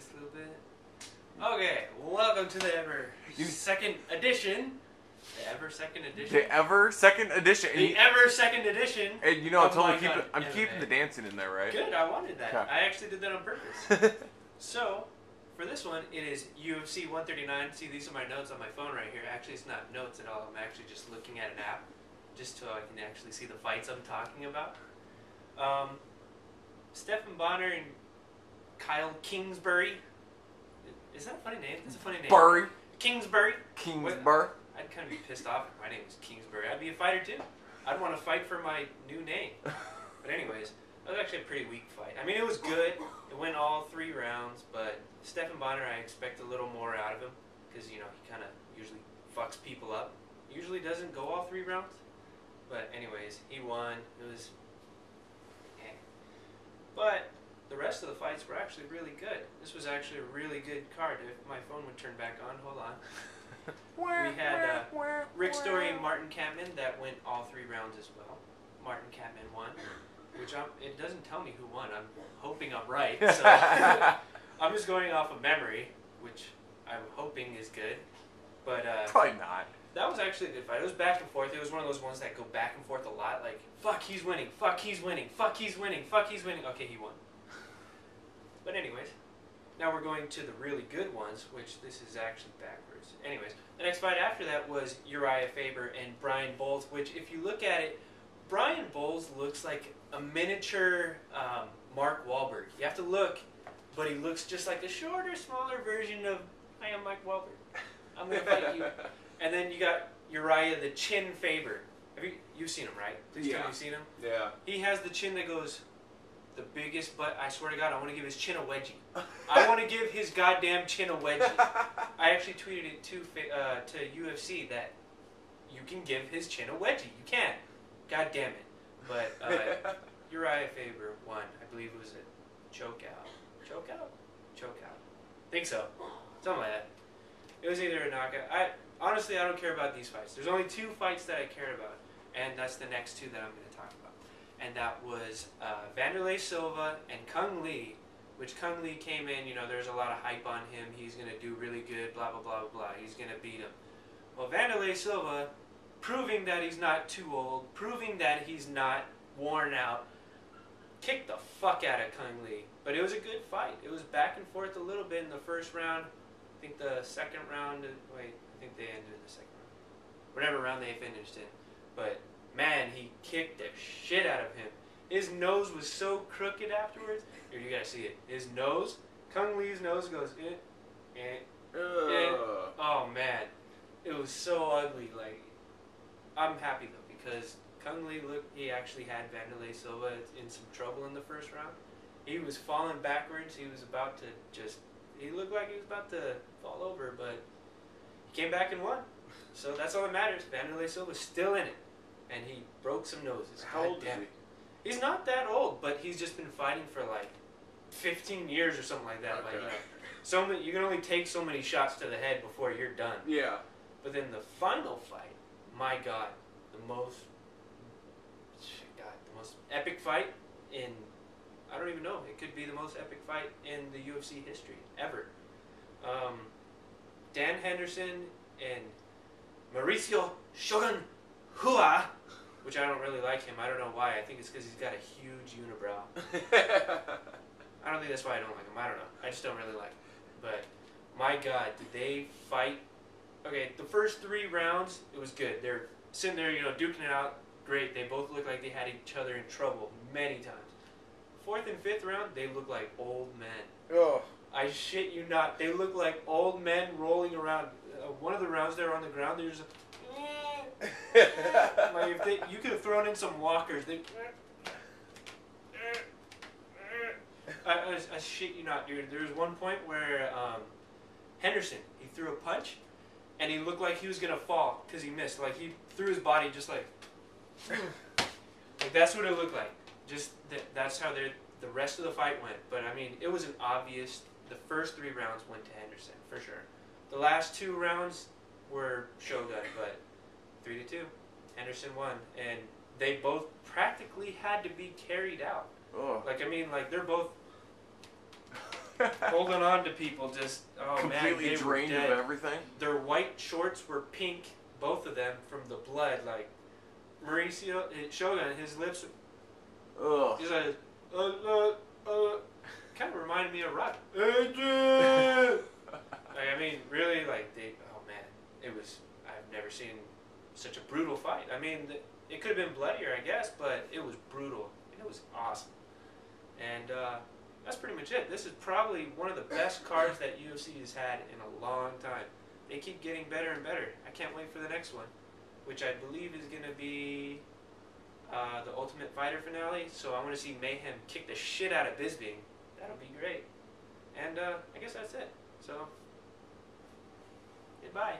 this a little bit. Okay, welcome to the second edition. The ever second edition. The ever second edition. The ever second edition. And you know, I'm keeping the dancing in there, right? Good, I wanted that. Okay. I actually did that on purpose. So, for this one, it is UFC 139. See, these are my notes on my phone right here. Actually, it's not notes at all. I'm actually just looking at an app, just so I can actually see the fights I'm talking about. Stephen Bonner and Kyle Kingsbury. Is that a funny name? That's a funny name. Bury. Kingsbury. Kingsbury. I'd kind of be pissed off if my name was Kingsbury. I'd be a fighter too. I'd want to fight for my new name. But anyways, that was actually a pretty weak fight. I mean, it was good. It went all 3 rounds, but Stephen Bonner, I expect a little more out of him because, you know, he kind of usually fucks people up. Usually doesn't go all 3 rounds. But anyways, he won. It was... But the rest of the fights were actually really good. This was actually a really good card. If my phone would turn back on, hold on. We had Rick Story and Martin Kampman that went all 3 rounds as well. Martin Kampman won, which it doesn't tell me who won. I'm hoping I'm right. So I'm just going off of memory, which I'm hoping is good. But probably not. That was actually a good fight. It was back and forth. It was one of those ones that go back and forth a lot. Like, fuck, he's winning. Fuck, he's winning. Fuck, he's winning. Fuck, he's winning. Okay, he won. But anyways, now we're going to the really good ones, which this is actually backwards. Anyways, the next fight after that was Uriah Faber and Brian Bowles, which if you look at it, Brian Bowles looks like a miniature Mark Wahlberg. You have to look, but he looks just like a shorter, smaller version of, I am Mike Wahlberg. I'm going to fight you. And then you got Uriah the Chin Faber. You've seen him, right? Please tell me you've seen him. Yeah. He has the chin that goes the biggest, but I swear to God, I want to give his chin a wedgie. I want to give his goddamn chin a wedgie. I actually tweeted it to UFC that you can give his chin a wedgie. You can. God damn it. But Uriah Faber won. I believe it was a chokeout. Chokeout. Think so. Something like that. It was either a knockout. Honestly, I don't care about these fights. There's only 2 fights that I cared about, and that's the next 2 that I'm going to talk about. And that was Vanderlei Silva and Cung Le, which Cung Le came in, you know, there's a lot of hype on him. He's going to do really good, blah, blah, blah, blah, blah. He's going to beat him. Well, Vanderlei Silva, proving that he's not too old, proving that he's not worn out, kicked the fuck out of Cung Le. But it was a good fight. It was back and forth a little bit in the first round. I think the second round, I think they ended in the second round. Whatever round they finished in. But, man, he kicked the shit out of him. His nose was so crooked afterwards. Here, you gotta see it. His nose, Cung Le's nose goes, oh, man. It was so ugly. Like, I'm happy, though, because Cung Le, he actually had Vanderlei Silva in some trouble in the first round. He was falling backwards. He was about to he looked like he was about to fall over, but he came back and won. So that's all that matters. Vanderlei Silva's still in it. And he broke some noses. How old is he? He's not that old, but he's just been fighting for like 15 years or something like that. Okay. Like, you can only take so many shots to the head before you're done. Yeah. But then the final fight, my God, the most epic fight in, I don't even know, it could be the most epic fight in the UFC history, ever. Dan Henderson and Mauricio Shogun Rua, which I don't really like him. I don't know why. I think it's because he's got a huge unibrow. I don't think that's why I don't like him. I don't know. I just don't really like him. But, my God, did they fight? Okay, the first 3 rounds, it was good. They're sitting there, you know, duking it out. Great. They both looked like they had each other in trouble many times. 4th and 5th round, they look like old men. Oh. I shit you not. They look like old men rolling around. One of the rounds they're on the ground, there's like you could have thrown in some walkers. I shit you not, dude. There was one point where Henderson, he threw a punch, and he looked like he was gonna fall because he missed. Like he threw his body just like that's what it looked like. Just that's how the rest of the fight went. But I mean, it was an obvious. The first 3 rounds went to Henderson for sure. The last 2 rounds were Shogun, but 3-2, Henderson won, and they both practically had to be carried out. Oh. Like I mean, like they're both holding on to people. Just completely man, they drained were dead. of everything. Their white shorts were pink, both of them, from the blood. Like Mauricio Shogun, his lips. Ugh. He's like, kind of reminded me of Rock. Like, I mean, really, like they. Oh man, it was. I've never seen such a brutal fight. I mean, it could have been bloodier, I guess, but it was brutal. And it was awesome. And that's pretty much it. This is probably one of the best cards that UFC has had in a long time. They keep getting better and better. I can't wait for the next one, which I believe is going to be the Ultimate Fighter finale. So I want to see Mayhem kick the shit out of Bisping. That'll be great. And I guess that's it. So, goodbye.